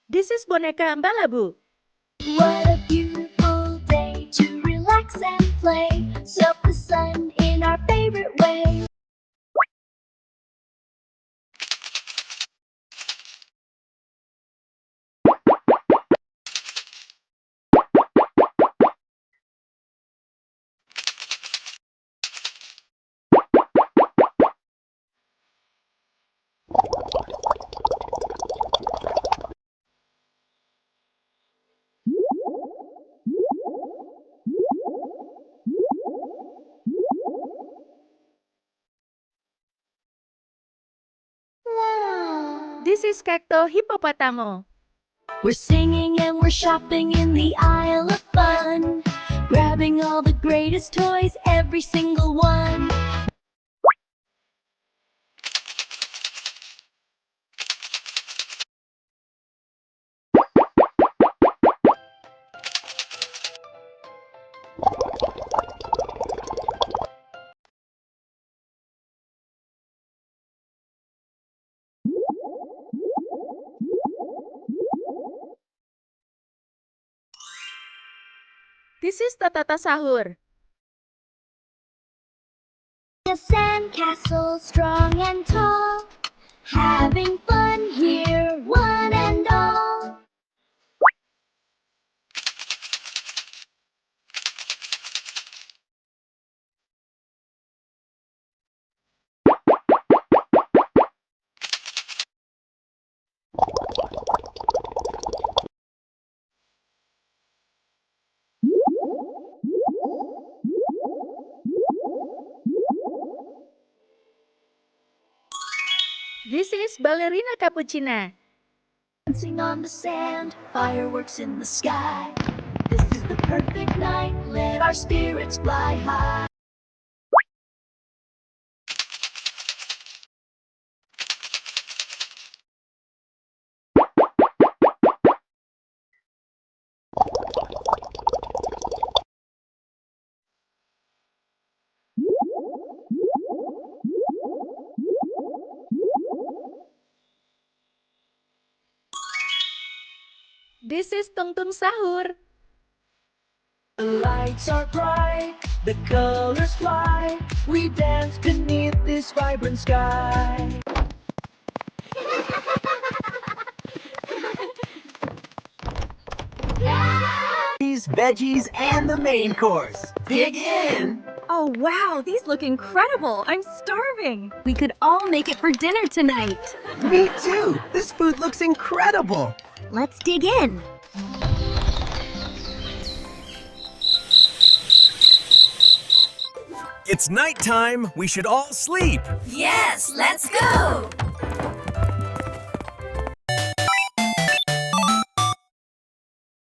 This is Boneca Ambalabu. What a beautiful day to relax and play. Soak the sun in our favorite way. This is Cacto hippopotamo. We're singing and we're shopping in the aisle of fun, grabbing all the greatest toys, every single one. This is Tatata Sahur. A sandcastle strong and tall, having fun here, one and all. This is Balerina Capucina. Dancing on the sand, fireworks in the sky. This is the perfect night, let our spirits fly high. This is Tung Sahur. The lights are bright, the colors fly. We dance beneath this vibrant sky. These veggies and the main course. Dig in! Oh wow, these look incredible! I'm starving! We could all make it for dinner tonight! Me too! This food looks incredible! Let's dig in! It's nighttime. We should all sleep. Yes, let's go!